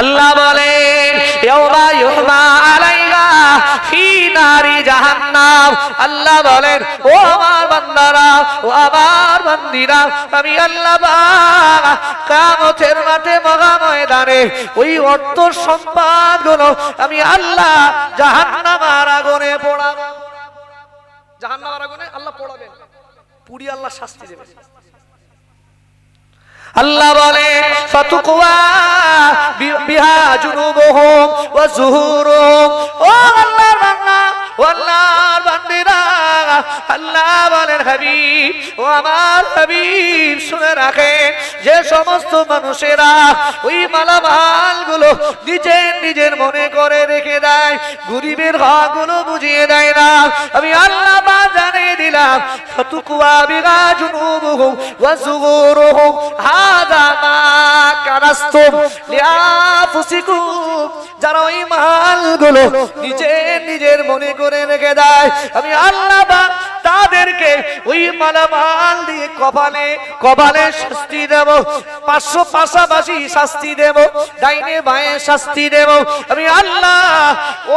আল্লাহ বলেন ইয়াউমা ইউহমা আলাইহা ফি নারি জাহান্নাম। আল্লাহ বলেন ও আমার বান্দারা, ও আমার বান্দিরা, আমি আল্লাহ পাক কিয়ামতের মাঠে মহা ময়দানে ওই অর্থ সম্পদগুলো আমি আল্লাহ জাহান্নামের আগুনে পোড়াবো। জাহান্নামের আগুনে আল্লাহ পোড়াবেন, পুড়িয়ে আল্লাহ শাস্তি দেবেন। আল্লাহ বলেন ফাতুকওয়া বিহা জুনুবুহুম ওয়া যুহুরুহুম। ও আল্লাহর বান্দা, ও আল্লাহর বান্দিরা, আল্লাহ বলেন হাবিব, ও আমার হাবিব শুনে রাখেন, যে সমস্ত মানুষেরা ওই মালামালগুলো নিজের নিজের মনে করে রেখে দেয়, গরিবের হকগুলো বুঝিয়ে দেয় না, আমি আল্লাহ পাক জানিয়ে দিলাম ফাতুকওয়া বিহা জুনুবুহুম ওয়া যুহুরুহুম হাযা মা কানাসতুম লিআনফুসিকুম। যারা ওই মালগুলো নিজের নিজের মনে করে রেখে দেয়, আমি আল্লাহ পাক তাদেরকে ওই মালামাল দিয়ে কপালে কপালে শাস্তি দেব, 500 পাশাপাশি শাস্তি দেব, ডাইনে বাঁয়ে শাস্তি দেব। আমি আল্লাহ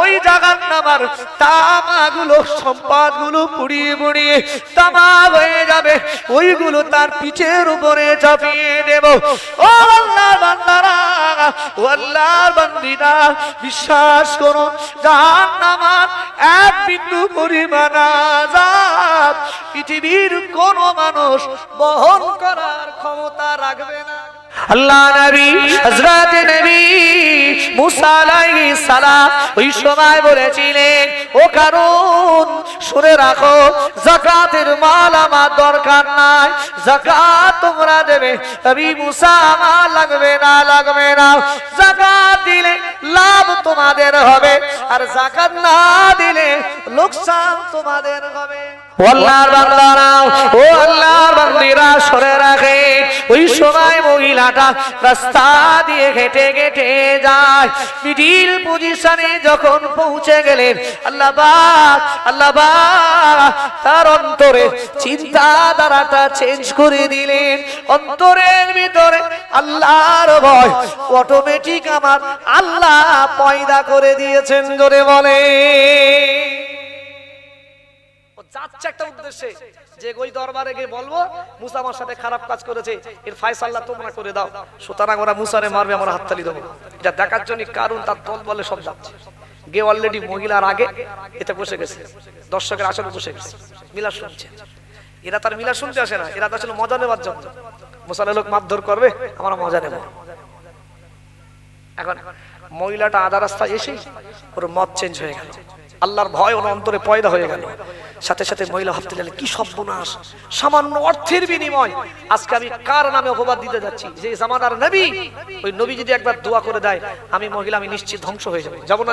ওই জাহান্নামের তামাগুলো সম্পদগুলো পুড়িয়ে পুড়িয়ে তামা হয়ে যাবে, ওইগুলো তার পিঠের উপরে চাপিয়ে দেব। ও আল্লাহর বান্দারা, ও আল্লাহর বান্দিরা, বিশ্বাস করো জাহান্নামের এক বিন্দু পরিমাণ আযাব পৃথিবীর কোন মানুষ বহন করার ক্ষমতা রাখবে না। আল্লাহ নবী হযরত নবী মুসা আলাইহিস সালাম ওই সময় বলেছিলেন, ও কারুন শুনে রাখো, যাকাতের মাল আমার দরকার নাই, যাকাত তোমরা দেবে। নবী মুসা আমার লাগবে না, লাগবে না, যাকাত দিলে লাভ তোমাদের হবে, আর যাকাত না দিলে লোকসান তোমাদের হবে। ও আল্লাহর বান্দারা, ও আল্লাহর বান্দিরা শুনে রাখেন, ওই সময় মহিলাটা রাস্তা দিয়ে হেঁটে হেঁটে যায়, মিডিল পজিশনে যখন পৌঁছে গেলেন, আল্লাহ পাক তার অন্তরে চিন্তাধারাটা চেঞ্জ করে দিলেন। অন্তরের ভিতরে আল্লাহর ভয় অটোমেটিক আমার আল্লাহ পয়দা করে দিয়েছেন। জোরে বলে যাচ্ছে একটা উদ্দেশ্যে, যে ওই দরবারে গিয়ে বলবো মুসা আমার সাথে খারাপ কাজ করেছে, এর ফয়সালা তোমরা করে দাও, সুতরাং ওরা মুসারে মারবে, আমরা হাততালি দেবো। এটা দেখার জন্য কারণ তার দল বলে সব যাচ্ছে, গে অলরেডি মহিলার আগে এতে বসে গেছে, দর্শকের আসলে বসে গেছে, মিলাদ শুনছে। এরা তার মিলাদ শুনতে আসে না, এরা আসলে মজা নেবার জন্য, মুসার লোক মারধর করবে, আমরা মজা নেব। এখন মহিলাটা আধা রাস্তায় এসেই ওর মত চেঞ্জ হয়ে গেল, আল্লাহর ভয় ওর অন্তরে পয়দা হয়ে গেল। সাথে সাথে মহিলা ভাবতে লাগলেন, কি সর্বনাশ, সামান্য অর্থের বিনিময় আজকে আমি কার নামে অপবাদ দিতে যাচ্ছি, যে জামানার নবী, ওই নবী যদি একবার দোয়া করে দেয় আমি মহিলা আমি নিশ্চিত ধ্বংস হয়ে যাবে, যাবো না,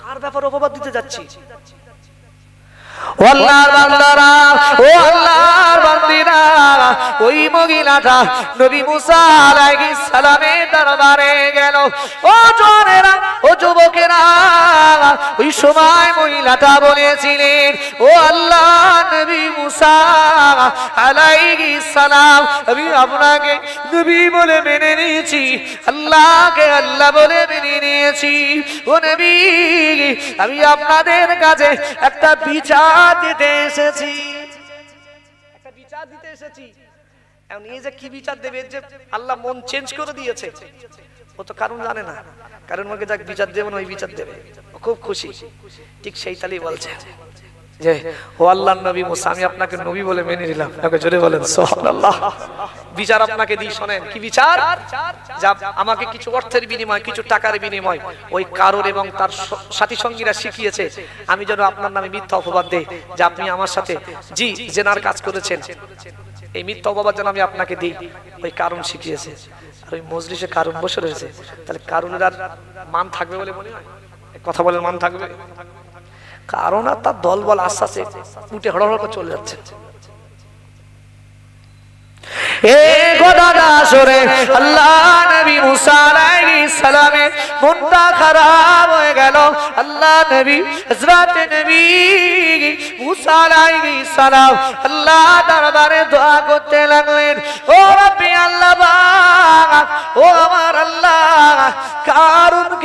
কার ব্যাপারে অপবাদ দিতে যাচ্ছি। ও আল্লাহর বান্দারা, ও আল্লাহর বান্দিরা, ওই মহিলাটা নবী মুসা আলাইহিস সালামের দরবারে গেল। ও জওয়ানেরা, ও যুবকেরা, ওই সময় মহিলাটা বলেছিলেন, ও আল্লাহ নবী মুসা আলাইহিস সালাম, আমি আপনাকে নবী বলে মেনে নিয়েছি, আল্লাহকে আল্লাহ বলে মেনে নিয়েছি। ও নবী, আমি আপনাদের কাছে একটা বিচার দিতে এসেছি, একটা বিচার দিতে এসেছি। এখন এই যে কি বিচার দেবে, যে আল্লাহ মন চেঞ্জ করে দিয়েছে, ও তো কারণ জানে না, কারণ ওকে যাক বিচার দেবেন ওই বিচার দেবে, খুব খুশি। ঠিক সেই তালি বলছে যে, ও আল্লাহর নবী মুসা, আমি আপনাকে নবী বলে মেনে নিলাম। জোরে বলেন সুবহানাল্লাহ। বিচার আপনাকে দিই, শোনেন কি বিচার। যা আমাকে কিছু অর্থের বিনিময়, কিছু টাকার বিনিময় ওই কারণ এবং তার সাথী সঙ্গীরা শিখিয়েছে, আমি যেন আপনার নামে মিথ্যা অপবাদ দেই, যে আপনি আমার সাথে জি জেনার কাজ করেছেন, এই মিথ্যা অপবাদ যেন আমি আপনাকে দিই, ওই কারণ শিখিয়েছে। আর ওই মজলিসে কারণ বসে রয়েছে, তাহলে কারণের আর মান থাকবে বলে মনে হয়? কথা বলে মান থাকবে? কারণ আর তার দল বল আস্তে আস্তে উঠে হড় করে চলে যাচ্ছে। আল্লাহ নবী মুসা আলাইহিস সালামের মনটা খারাপ হয়ে গেল। আল্লাহ নবী হযরত নবী মুসা আলাইহিস সালাম আল্লাহ দরবারে দোয়া করতে লাগলেন, ও রব্বি আল্লাহ, ও আমার আল্লাহ,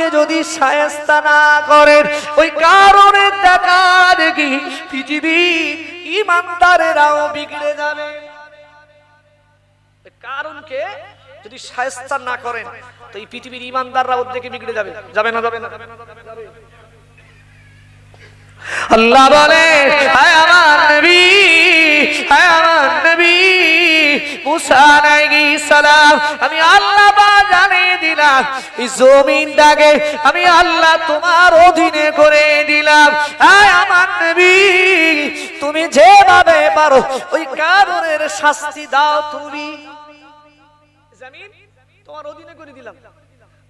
কারণকে যদি শায়েস্তা না করেন, ওই কারণের দেখা দেখি পৃথিবীর ঈমানদারেরাও বিগড়ে যাবে। কারণকে যদি শায়েস্তা না করেন তো এই পৃথিবীর ঈমানদাররা ওর দিকে বিগড়ে যাবে। যাবে না? যাবে না? আল্লাহ বলে, হে আমার নবী, হে আমার নবী মুসা আলাইহিস সালাম, আমি আল্লাহ জানিয়ে দিলাম এই জমিনটাকে আমি আল্লাহ তোমার অধীনে করে দিলাম। হে আমার নবী, তুমি যেভাবে পারো ওই কারণের শাস্তি দাও। তুমি জমিন তোমার অধীনে করে দিলাম,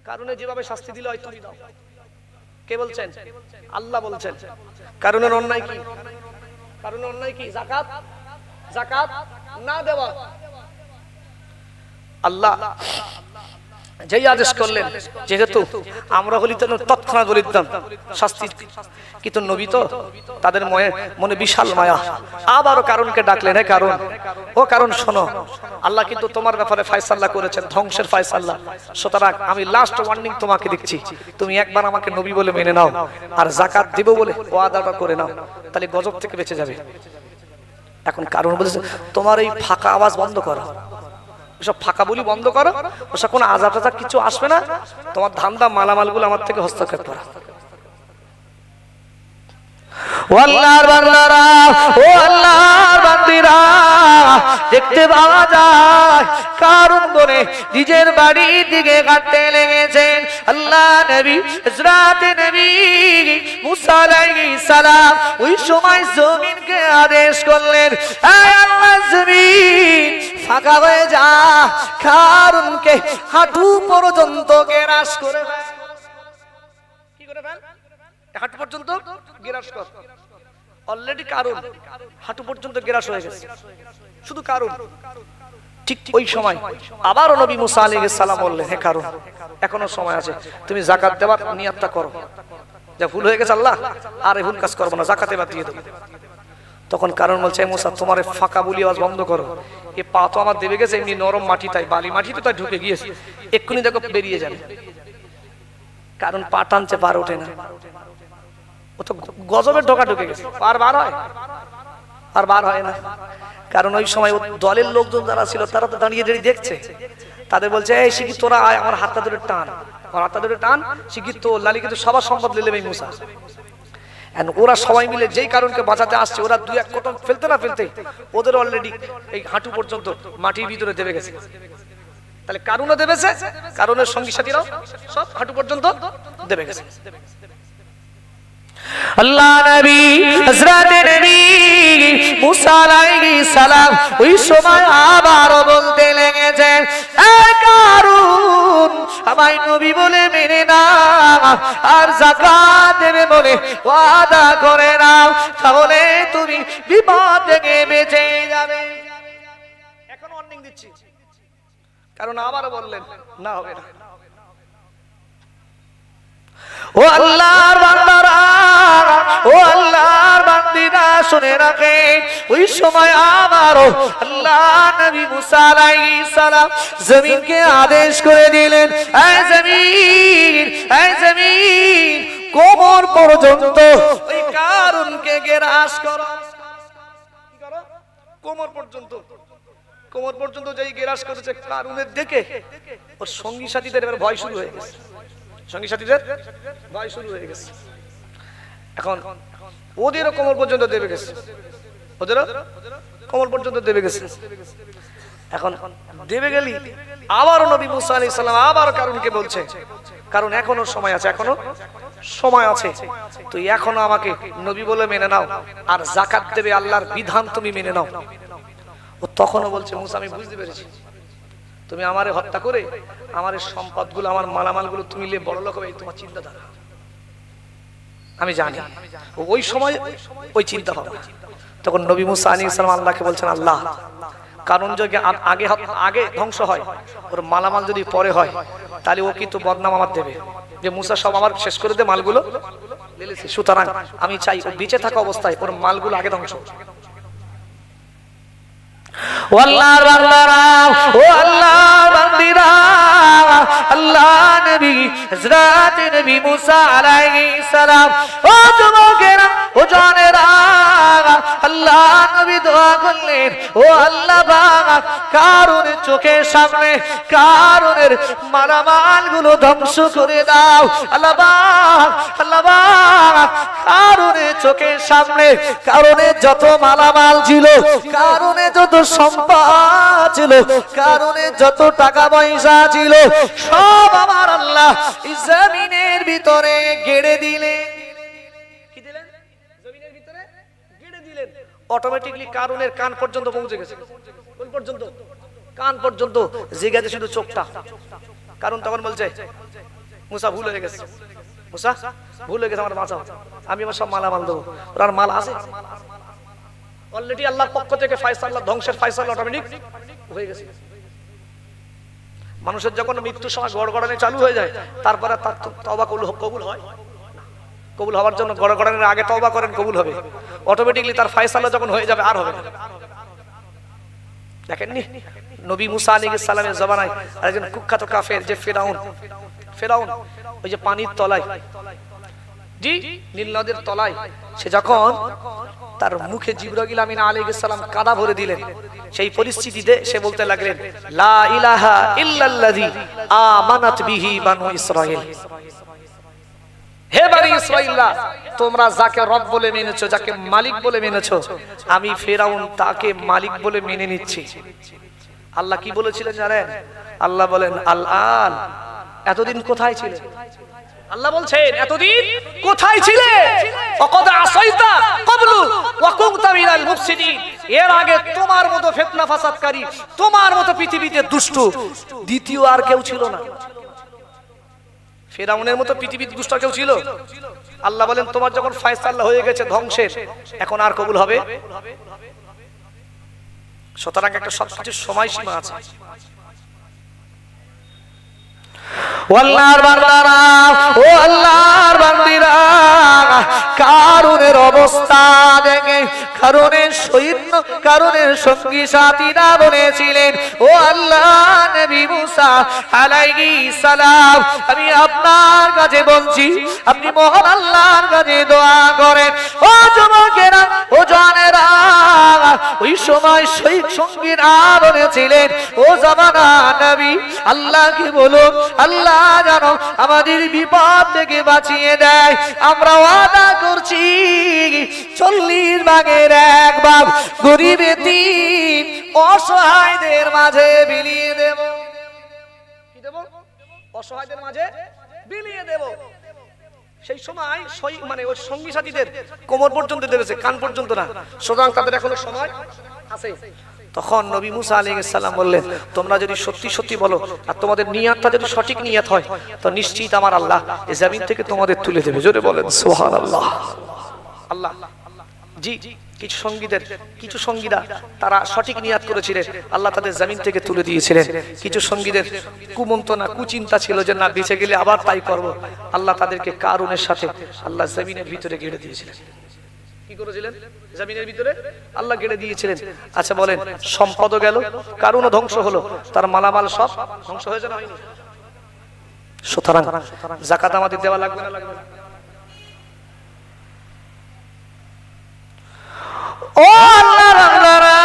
কারণে যেভাবে শাস্তি দিলে হয় তুমি দাও। কে বলছেন? আল্লাহ বলছেন। কারণের অন্যায় কি? কারণের অন্যায় কি? যাকাত, যাকাত না দেওয়া। আল্লাহ যেই আদেশ করলেন, যেহেতু আমরা হলি তৎক্ষণাৎ বলে দিতাম শাস্তি, কিন্তু নবী তো তাদের মনে বিশাল মায়া, আবারও কারণকে ডাকলেন, হে কারণ, ও কারণ শোনো, আল্লাহ কিন্তু তোমার ব্যাপারে ফয়সালা করেছেন, ধ্বংসের ফয়সালা। সুতরাং আমি লাস্ট ওয়ার্নিং তোমাকে দিচ্ছি, তুমি একবার আমাকে নবী বলে মেনে নাও আর যাকাত দিব বলে ওয়াদাটা করে নাও, তাহলে গজব থেকে বেঁচে যাবে। এখন কারণ বলেছে তোমার এই ফাঁকা আওয়াজ বন্ধ করো, ওসব ফাঁকা বলি বন্ধ করো, ওসব কোনো আজাব টাজাব কিছু আসবে না, তোমার ধান্দা মালামালগুলো আমার থেকে হস্তক্ষেপ করা। ও আল্লাহর বান্দারা, ও আল্লাহর বান্দিরা, দেখতে পাওয়া যায় কারণ বলে নিজের বাড়ির দিকে কাটতে লেগেছেন। আল্লাহ নবী হযরতে নবী মুসা আলাইহিস সালাম ওই সময় জমিনকে আদেশ করলেন, হে আল্লাহ জমিন ফাঁকা হয়ে যা, কারণকে হাঁটু পর্যন্ত গ্রাস করে ফেল। কি করে ফেল? হাঁটু পর্যন্ত গ্রাস কর। অলরেডি কারণ হাঁটু পর্যন্ত গ্রাস হয়ে গেছে, শুধু কারণ। ঠিক ওই সময় আবার নবী মুসা আলাইহিস সালাম বললেন, হে কারণ, এখনো সময় আছে, তুমি যাকাত দেওয়ার নিয়তটা করো। যা ভুল হয়ে গেছে আল্লাহ, আর এই ভুল কাজ করবো না, যাকাত এবার দিয়ে দেবো। তখন কারণ বলছে, মুসা তোমার ফাঁকা বলি আওয়াজ বন্ধ করো, এ পা তো আমার দেবে গেছে, এমনি নরম মাটি, তাই বালি মাটি তো তাই ঢুকে গিয়েছে, এক্ষুনি দেখো বেরিয়ে যাবে। কারণ পা টানছে, বার ওঠে না, ও তো গজবের ঢোকা ঢুকে গেছে, আর বার হয়? আর বার হয় না। কারণ ওই সময় দলের লোকজন যারা ছিল তারা তো দাঁড়িয়ে দাঁড়িয়ে দেখছে, তাদের বলছে, এই শিগগির তোরা আয়, আমার হাতটা ধরে টান, আমার হাতটা ধরে টান, শিগগির তো লালি কিন্তু সবার সম্পদ নিয়ে নেবে মুসা। ওরা সবাই মিলে যেই কারণকে বাঁচাতে আসছে, ওরা দুই এক কদম ফেলতে না ফেলতে ওদের অলরেডি এই হাঁটু পর্যন্ত মাটির ভিতরে দেবে গেছে। তাহলে কারণও দেবেছে, কারণের সঙ্গী সাথীরাও সব হাঁটু পর্যন্ত দেবে গেছে। আল্লাহ নবী হযরতে নবী মুসা আলাইহিস সালাম ওই সময় আবার বলতে লেগেছেন, এ কারণ আমায় নবী বলে মেনে নাও আর যাকাত দেবে বলে ওয়াদা করে নাও, তাহলে তুমি বিপদ থেকে বেঁচে যাবে। এখন ওয়ার্নিং দিচ্ছি, কারণ আবার বললেন না, হবে না। ও আল্লাহর বান্দারা, ও আল্লাহর বান্দিরা, শুনে রাখেন, ওই সময় আবারও আল্লাহ নবী মুসা আলাইহিস সালাম জমিনকে আদেশ করে দিলেন, হে জমিন, হে জমিন, কোমর পর্যন্ত ওই কারণকে গ্রাস করো। কি করো? কোমর পর্যন্ত। কোমর পর্যন্ত যেই গ্রাস করেছে কারণের দেখে ওর সঙ্গী সাথীদের এবার ভয় শুরু হয়ে গেছে, সঙ্গী সাথীদের ভয় শুরু হয়ে গেছে। এখন ওদেরও কোমর পর্যন্ত দেবে গেছে, ওদেরও কোমর পর্যন্ত দেবে গেছে। এখন দেবে গেলি আবারও নবী মুসা আলাইহিস সালাম আবার কারণকে বলছে, কারণ এখনো সময় আছে, এখনো সময় আছে, তুই এখনো আমাকে নবী বলে মেনে নাও আর যাকাত দেবে আল্লাহর বিধান তুমি মেনে নাও। ও তখনও বলছে, মুসা আমি বুঝতে পেরেছি, তুমি আমারে হত্যা করে আমার সম্পদগুলো, আমার মালামালগুলো তুমি নিয়ে বড় লোক হবে, তোমার চিন্তাধারা আমি জানি। ওই সময় ওই চিন্তা ভাবনা। তখন নবী মুসা আলাইহিস সালাম আল্লাহকে বলছেন, আল্লাহ, কারণ যদি আগে ধ্বংস হয়, ওর মালামাল যদি পরে হয়, তাহলে ও কিন্তু বদনাম আমার দেবে যে মুসা সব আমার শেষ করে দে, মালগুলো লেলেছে। সুতরাং আমি চাই ও বেঁচে থাকা অবস্থায় ওর মালগুলো আগে ধ্বংস। ও আল্লাহর বান্দারা, ও আল্লাহর বান্দিরা, আল্লাহ নবী হযরত নবী মুসা আলাইহিস সালাম। ও যুবকেরা, ও জানেরা, আল্লাহ নবী দোয়া করলেন, ও আল্লাহ পাক, কারুনের চোখের সামনে কারুনের মালামালগুলো ধ্বংস করে দাও। আল্লাহ পাক, আল্লাহ পাক, কারুনের চোখের সামনে কারুনের যত মালামাল ছিল, কারুনের যত সম্পদ ছিল, কারুনের যত টাকা পয়সা ছিল, সব আমার আল্লাহ জমিনের ভিতরে গেড়ে দিলেন। কি দিলেন? জমিনের ভিতরে গেড়ে দিলেন। অটোমেটিক্যালি কারুনের কান পর্যন্ত পৌঁছে গেছে। কোন পর্যন্ত? কান পর্যন্ত। জিজ্ঞাসা শুধু চোখটা। কারণ তখন বলছে, মুসা ভুল হয়ে গেছে, মুসা ভুল হয়ে গেছে, আমার বাঁচাও, আমি আমার সব মালামাল দেবো। ওর মাল আছে অলরেডি, আল্লাহর পক্ষ থেকে ফয়সালা, ধ্বংসের ফয়সালা অটোমেটিক হয়ে গেছে। মানুষের যখন মৃত্যুর সময় গড়গড়ানি চালু হয়ে যায়, তারপরে তার তওবা কবুল হয়। কবুল হওয়ার জন্য গড়গড়ানির আগে তওবা করেন, কবুল হবে। অটোমেটিক্যালি তার ফয়সালা যখন হয়ে যাবে আর হবে না। দেখেননি নবী মুসা আলাইহিস সালামের জমানায় একজন কুখ্যাত কাফের যে ফেরাউন, ওই যে পানির তলায়, জি নীল নদের তলায়, সে যখন তার মুখে জিবরাইল আমিন আলাইহিস সালাম কাদা ভরে দিলেন, সেই পরিস্থিতিতে সে বলতে লাগলেন, লা ইলাহা ইল্লাল্লাযী আমানাত বিহি বানু ইসরাঈল। হে বনি ইসরাঈলরা, তোমরা যাকে রব বলে মেনেছো, যাকে মালিক বলে মেনেছো, আমি ফেরাউন তাকে মালিক বলে মেনে নিচ্ছি। আল্লাহ কি বলেছিলেন জানেন? আল্লাহ বলেন, আল-আন, এতদিন কোথায় ছিলে? আল্লাহ বলছেন, এতদিন কোথায় ছিলে? ওয়াকাদ আসাইতা ক্বাবলু ওয়া কুনতা মিনাল মুফসিদিন। এর আগে তোমার মতো ফিতনা ফাসাদকারী, তোমার মতো পৃথিবীতে দুষ্ট দ্বিতীয় আর কেউ ছিল না। ফেরাউনের মতো পৃথিবীতে দুষ্ট কেউ ছিল? আল্লাহ বলেন, তোমার যখন ফয়সালা হয়ে গেছে ধ্বংসের, এখন আর কবুল হবে? সুতরাং একটা সবকিছুর সময়সীমা আছে। আল্লাহর বান্দারা, ও আল্লাহর বান্দিরা, কারুনের অবস্থা দেখে কারুনের সৈন্য, কারুনের সঙ্গী সাথীরা বলেছিলেন, ও আল্লাহ নবী মুসা আলাইহিস সালাম, আমি আপনার কাছে বলছি, আপনি মহান আল্লাহর কাছে দোয়া করেন। ও যুবকেরা, ও জানেরা, ওই সময় সঙ্গীরা বলেছিলেন, ও জামানা নবী, আল্লাহকে বলুন, আল্লাহ জানো আমাদের বিপদ থেকে বাঁচিয়ে দেয়। আমরা ওয়াদা করছি 40 ভাগের 1 ভাগ গরিব এতিম অসহায়দের মাঝে বিলিয়ে দেব। কি দেব? অসহায়দের মাঝে বিলিয়ে দেব। সেই সময় মানে ওই সঙ্গী সাথীদের কোমর পর্যন্ত দেবেছে, কান পর্যন্ত না। সুতরাং তাদের এখনো সময় আছে। তখন নবী মুসা আলাইহিস সালাম বললেন, তোমরা যদি সত্যি সত্যি বলো আর তোমাদের নিয়তটা যদি সঠিক নিয়ত হয়, তো নিশ্চিত আমার আল্লাহ এই জমিন থেকে তোমাদের তুলে দেবে। জোরে বলেন সুবহানাল্লাহ। আল্লাহ জি, কিছু সঙ্গীরা তারা সঠিক নিয়ত করেছিলেন, আল্লাহ তাদের জমিন থেকে তুলে দিয়েছিলেন। কিছু সঙ্গীদের কুমন্ত্রণা, কুচিন্তা ছিল যে না, বেঁচে গেলে আবার তাই করব। আল্লাহ তাদেরকে কারুনের সাথে আল্লাহ জমিনের ভিতরে গেড়ে দিয়েছিলেন। কি করেছিলেন? জমিনের ভিতরে আল্লাহ গেড়ে দিয়েছিলেন। আচ্ছা বলেন, সম্পদও গেল, কারুনও ধ্বংস হলো, তার মালামাল সব ধ্বংস হয়েছে না হয়নি? সুতরাং যাকাত আমাদের দেওয়া লাগবে না লাগবে না? ও আল্লাহর বান্দারা,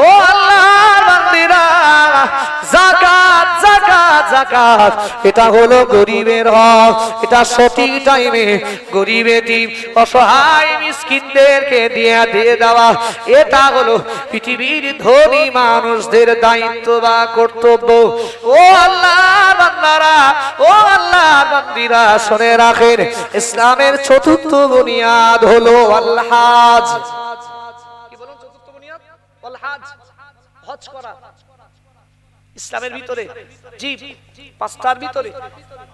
ও আল্লাহর বান্দিরা, যাকাত যাকাত যাকাত এটা হলো গরিবের হক। এটা সঠিক টাইমে গরিব এতিম অসহায় মিসকিনদেরকে দিয়ে দেওয়া, এটা হলো পৃথিবীর ধনী মানুষদের দায়িত্ব বা কর্তব্য। ও আল্লাহর বান্দারা, ও আল্লাহর বান্দিরা, শুনে রাখেন, ইসলামের চতুর্থ বুনিয়াদ হলো আল হজ। হজ করা ইসলামের ভিতরে জি 5টার ভিতরে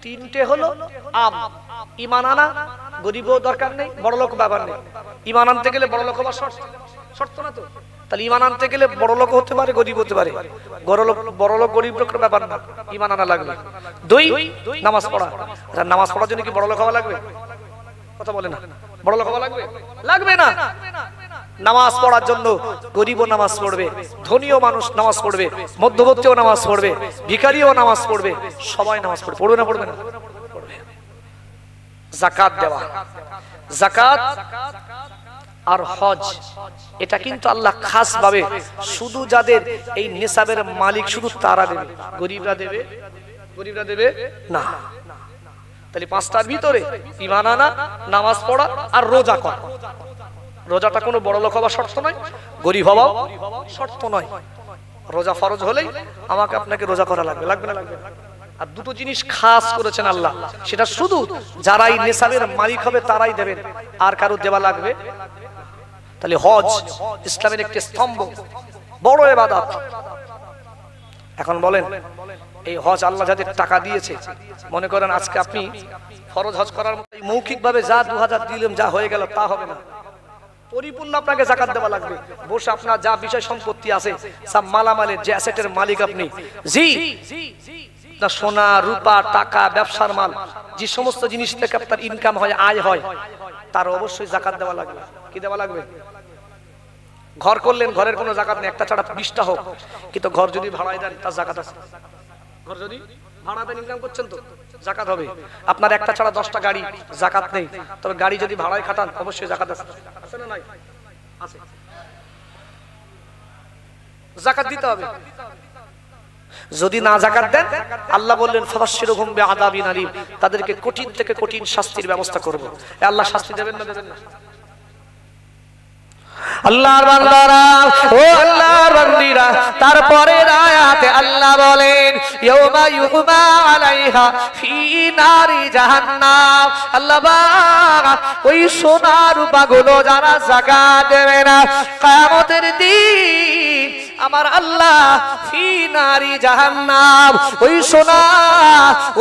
3টে হলো আম। ঈমান আনা, গরিবও দরকার নেই, বড় লোক ব্যাপার নেই। ঈমান আনতে গেলে বড় লোক হওয়ার শর্ত না তো? তাহলে ঈমান আনতে গেলে বড় লোক হতে পারে, গরিব হতে পারে। বড় লোক গরিব লোকের ব্যাপার না, ঈমান আনা লাগবে। 2 নামাজ পড়া। নামাজ পড়ার জন্য কি বড় লোক হওয়া লাগবে? কথা বলে না, বড় লোক হওয়া লাগবে? লাগবে না। নামাজ পড়ার জন্য গরিবও নামাজ পড়বে, ধনীও মানুষ নামাজ পড়বে, মধ্যবর্তীও নামাজ পড়বে, ভিখারিও নামাজ পড়বে, সবাই নামাজ পড়বে। পড়বে না? পড়বে না? করবে। যাকাত দেওয়া, যাকাত আর হজ, এটা কিন্তু আল্লাহ খাস ভাবে শুধু যাদের এই নিসাবের মালিক শুধু তারা দেবে, গরিবরা দেবে, গরিবরা দেবে না। তাহলে পাঁচটার ভিতরে ঈমান আনা, নামাজ পড়া আর রোজা করা। রোজাটা কোনো বড় লোক হওয়া শর্ত নয়, গরিব হওয়াও শর্ত নয়। রোজা ফরজ হলেই আমাকে আপনাকে রোজা করা লাগবে, লাগবে না লাগবে। আর দুটো জিনিস খাস করেছেন আল্লাহ, সেটা শুধু যারাই নিসাবের মালিক হবে তারাই দেবেন, আর কারো দেওয়া লাগবে। তাহলে হজ ইসলামের একটি স্তম্ভ, বড় ইবাদত। এখন বলেন এই হজ আল্লাহ যাদের টাকা দিয়েছে, মনে করেন আজকে আপনি ফরজ হজ করার মতো মৌখিক ভাবে যা 2000 দিলেন যা হয়ে গেল তা হবে না, পরিপূর্ণ আপনাকে যাকাত দেওয়া লাগবে। বসে আপনার যা বিষয় সম্পত্তি আছে সব মালামালের যে অ্যাসেটের মালিক আপনি, জি না সোনা রূপা টাকা ব্যবসার মাল, যে সমস্ত জিনিস থেকে আপনার ইনকাম হয় আয় হয়, তার অবশ্যই যাকাত দেওয়া লাগবে। কি দেওয়া লাগবে? ঘর করলেন, ঘরের কোনো যাকাত নেই, একটা ছাড়া 20টা হোক, কিন্তু ঘর যদি ভাড়ায় দেন তার যাকাত আছে। ঘর যদি ভাড়া দেন ইনকাম করছেন তো যাকাত হবে। আপনার একটা ছাড়া 10টা গাড়ি, যাকাত নেই, তবে গাড়ি যদি ভাড়ায় খাটান অবশ্যই যাকাত আছে। আছে না নাই? আছে। যাকাত দিতে হবে। যদি না যাকাত দেন আল্লাহ বললেন ফাবাশশিরহুম বিআযাবিন আলীম, তাদেরকে কঠিন থেকে কঠিন শাস্তির ব্যবস্থা করব। আল্লাহ শাস্তি দেবেন না দেবেন না? আল্লাহর বান্দারা, ও আল্লাহর বান্দীরা, তারপরের আয়াতে আল্লাহ বলেন ইয়াউমা ইউহমা আলাইহা ফি নারি জাহান্নাম। আল্লাহ পাক ওই সোনা রূপাগুলো যারা যাকাত দেবে না, কিয়ামতের দিন আমার আল্লাহ ফি নারি জাহান্নাম, ওই সোনা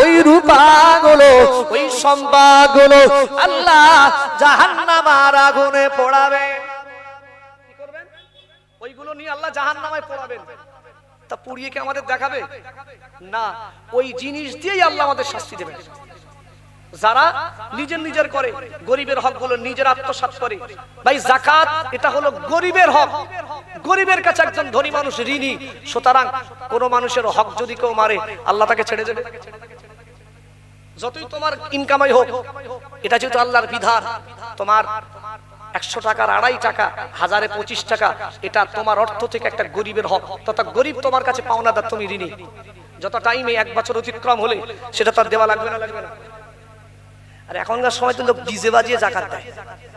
ওই রূপাগুলো ওই সম্পদগুলো আল্লাহ জাহান্নামের আগুনে পোড়াবে। ওইগুলো নিয়ে আল্লাহ জাহান্নামে পোড়াবেন। তা পুড়িয়ে কি আমাদের দেখাবে? না, ওই জিনিস দিয়েই আল্লাহ আমাদের শাস্তি দেবেন। যারা নিজের নিজের করে, গরিবের হকগুলো নিজের আত্মসাৎ করে। ভাই যাকাত এটা হলো গরিবের হক, গরিবের কাছে একজন ধনী মানুষ ঋণী, সুতরাং কোন মানুষের হক যদি কেউ মারে আল্লাহ তাকে ছেড়ে দেবে। যতই তোমার ইনকামাই হোক, এটা যেহেতু আল্লাহর বিধান, তোমার 100 টাকার 2.5 টাকা, 1000-এ 25 টাকা, এটা তোমার অর্থ থেকে একটা গরিবের হক, তথা গরিব তোমার কাছে পাওনাদার, তুমি ঋণী। যত টাইমে 1 বছর অতিক্রম হলে সেটা তার দেওয়া লাগবে না লাগবে না? আর এখনকার সময় তো লোক ডিজে বাজিয়ে যাকাত দেয়।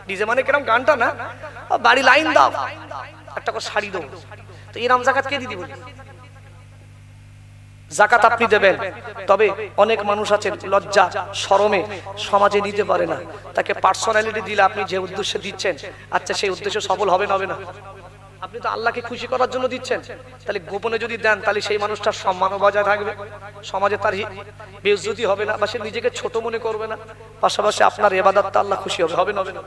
ডিজে মানে কিরকম গানটা না, বাড়ি লাইন দাও, একটা করে শাড়ি দাও, তো এরকম যাকাত কে দিদি বলি? যাকাত আপনি দেবেন, তবে অনেক মানুষ আছেন লজ্জা শরমে সমাজে নিতে পারে না, তাকে পার্সোনালিটি দিলে আপনি যে উদ্দেশ্যে দিচ্ছেন, আচ্ছা সেই উদ্দেশ্য সফল হবে না হবে না? আপনি তো আল্লাহকে খুশি করার জন্য দিচ্ছেন, তাহলে গোপনে যদি দেন তাহলে সেই মানুষটার সম্মানও বজায় থাকবে, সমাজে তার বেইজ্জতি হবে না, বা সে নিজেকে ছোট মনে করবে না, পাশাপাশি আপনার ইবাদতটা আল্লাহ খুশি হবে, হবে না হবে না?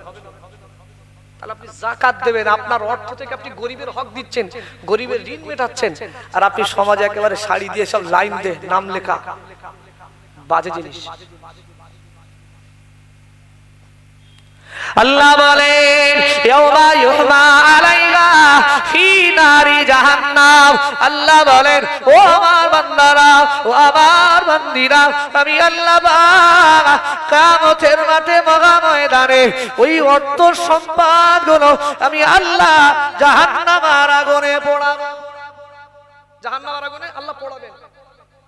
তাহলে আপনি যাকাত দেবেন, আপনার অর্থ থেকে আপনি গরিবের হক দিচ্ছেন, গরিবের ঋণ মেটাচ্ছেন, আর আপনি সমাজে একেবারে শাড়ি দিয়ে সব লাইন দিয়ে নাম লেখা, বাজে জিনিস। আল্লাহ বলেন ইয়াউমা ইউহমা আলাইহা ফি নারি জাহান্নাম। আল্লাহ বলেন ও আমার বান্দারা, ও আমার বান্দীরা, আমি আল্লাহ পাক কিয়ামতের মাঠে মহা ময়দানে ওই অর্থ সম্পদগুলো আমি আল্লাহ জাহান্নামের আগুনে পোড়াবো। জাহান্নামের আগুনে আল্লাহ পোড়াবেন,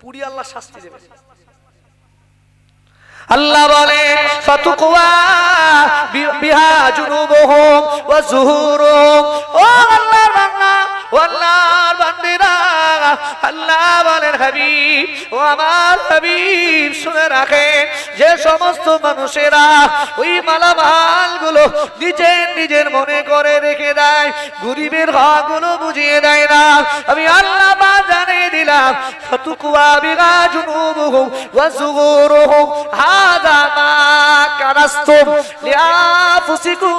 পুড়িয়ে আল্লাহ শাস্তি দেবেন। আল্লাহ বলে ফাতুকওয়া বিহা জুনুবুহুম ওয়া যুহুরুহুম। ও আল্লাহর বান্দা, ও আল্লাহর বান্দীরা, আল্লাহ বলেন হাবিব, ও আমার হাবিব শুনে রাখেন, যে সমস্ত মানুষেরা ওই মালামালগুলো নিজের নিজের মনে করে রেখে দেয়, গরিবের হকগুলো বুঝিয়ে দেয় না, আমি আল্লাহ পাক জানিয়ে দিলাম ফাতুকওয়া বিহা জুনুবুহুম ওয়া যুহুরুহুম হাযা মা কানাসতুম লিআনফুসিকুম।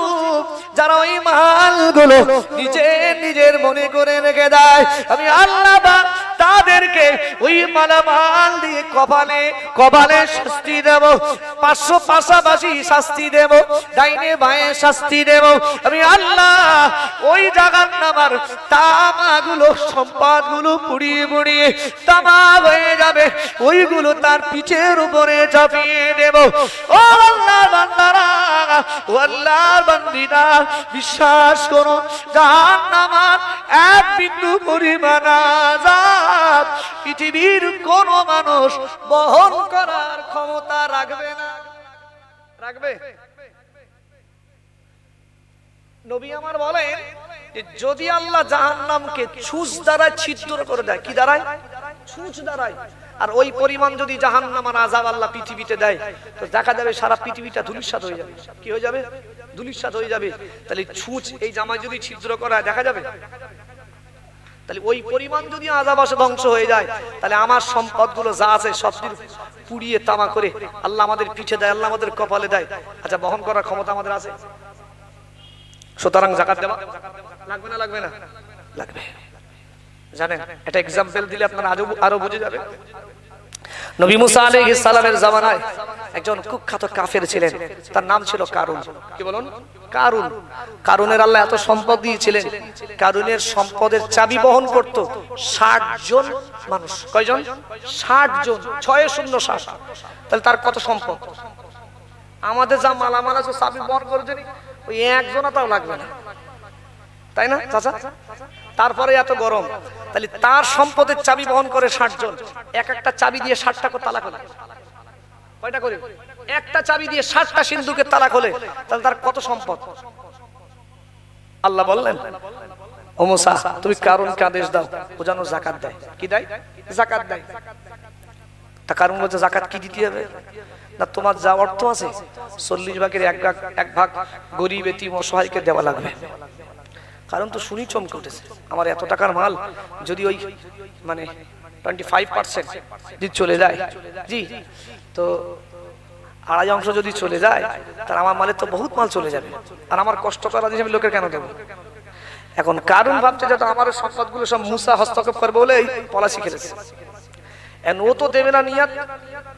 যারা ওই মালগুলো নিজের নিজের মনে করে রেখে দেয়, আমি আল্লাহ পাক তাদেরকে ওই মালামাল দিয়ে কপালে কপালে শাস্তি দেব, 500 পাশাপাশি শাস্তি দেব, ডাইনে বাঁয়ে শাস্তি দেব। আমি আল্লাহ ওই জাহান্নামের তামাগুলো সম্পদগুলো পুড়িয়ে পুড়িয়ে তামা হয়ে যাবে, ওইগুলো তার পিঠের উপরে চাপিয়ে দেব। ও আল্লাহর বান্দারা, ও আল্লাহর বান্দিরা, বিশ্বাস করুন জাহান্নামের এক বিন্দু পরিমাণ আযাব পৃথিবীর কোন মানুষ বহন করার ক্ষমতা রাখবে না। রাখবে? নবী আমার বলেন যে যদি আল্লাহ জাহান্নামকে ছুঁচ দ্বারা ছিদ্র করে দেয়, কি দ্বারায়? ছুঁচ দ্বারায়। আর ওই পরিমাণ যদি জাহান্নামের আযাব আল্লাহ পৃথিবীতে দেয়, তো দেখা যাবে সারা পৃথিবীটা ধূলিসাৎ হয়ে যাবে। কি হয়ে যাবে? ধূলিসাৎ হয়ে যাবে। তাহলে ছুঁচ এই জামায় যদি ছিদ্র করা হয়, দেখা যাবে? তাহলে ওই পরিমাণ যদি আযাব আসে, ধ্বংস হয়ে যায়, তাহলে আমার সম্পদগুলো যা আছে সব পুড়িয়ে তামা করে আল্লাহ আমাদের পিঠে দেয়, আল্লাহ আমাদের কপালে দেয়। আচ্ছা, বহন করার ক্ষমতা আমাদের আছে? সুতরাং যাকাত দেওয়া লাগবে না? লাগবে না? লাগবে। জানেন, এটা এক্সাম্পল দিলে আপনারা আরো বুঝে যাবে। নবী মুসা আলাইহিস সালামের জামানায় একজন কুখ্যাত কাফের ছিলেন, তার নাম ছিল কারুন। কি বলুন? কারুন। কারুনের আল্লাহ এত সম্পদ দিয়েছিলেন, কারুনের সম্পদের চাবি বহন করত 60 জন মানুষ। কয়জন? 60 জন। 660। তাহলে তার কত সম্পদ? আমাদের যা মালামাল আছে চাবি বহন করে জানি ওই একজনও তাও লাগবে না, তাই না চাচা? তারপরে এত গরম, তাহলে তার সম্পদের চাবি বহন করে 60 জন। এক একটা চাবি দিয়ে 60টা করে তালা খোলে। কয়টা করে? একটা চাবি দিয়ে 60টা সিন্ধুকের তালা খোলে। তাহলে তার কত সম্পদ? আল্লাহ বললেন, ও মুসা তুমি কারুনকে আদেশ দাও ও যেন যাকাত দেয়। কি দেয়? যাকাত দেয়। তা কারুন বলছে যাকাত কি দিতে হবে? না, তোমার যা অর্থ আছে 40 ভাগের এক ভাগ গরিব এতিম অসহায়কে দেওয়া লাগবে। কারণ তো শুনি চমকে উঠেছে, আমার এত টাকার মাল যদি ওই মানে 25% যদি চলে যায়, জি, তো 2.5 যদি চলে যায়, তার আমার মালের তো বহুত মাল চলে যাবে, আর আমার কষ্ট করা জিনিস আমি লোকের কেন দেবো? এখন কারণ ভাবছে যাতে আমার সম্পদগুলো সব মুসা হস্তক্ষেপ করবে বলে এই পলাশি খেলেছে। ও তো দেবে না নিয়াত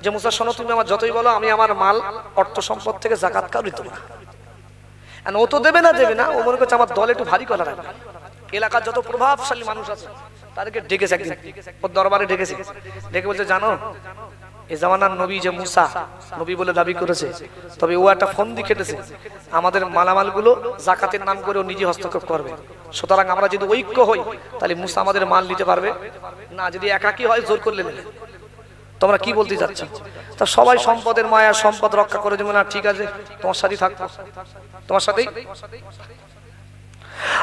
যে মুসা শোনো, তুমি আমার যতই বলো আমি আমার মাল অর্থ সম্পদ থেকে যাকাত কাউরি দেবো না। ও তো দেবে না, ও মনে করছে আমার দল একটু ভারী কথা রাখবে। এলাকার যত প্রভাবশালী মানুষ আছে তাদেরকে ডেকেছে, একদিন ওর দরবারে ডেকেছে, ডেকে বলছে জানো এই জামানার নবী যে মুসা নবী বলে দাবি করেছে, তবে ও একটা ফন্দি খেটেছে, আমাদের মালামালগুলো যাকাতের নাম করে ও নিজে হস্তক্ষেপ করবে। সুতরাং আমরা যদি ঐক্য হই তাহলে মুসা আমাদের মাল নিতে পারবে না, যদি একাকী হয় জোর করলে নেবে। তোমরা কি বলতে চাচ্ছ? তা সবাই সম্পদের মায়া, সম্পদ রক্ষা করে দেবে না, ঠিক আছে তোমার সাথেই থাকবো, তোমার সাথেই।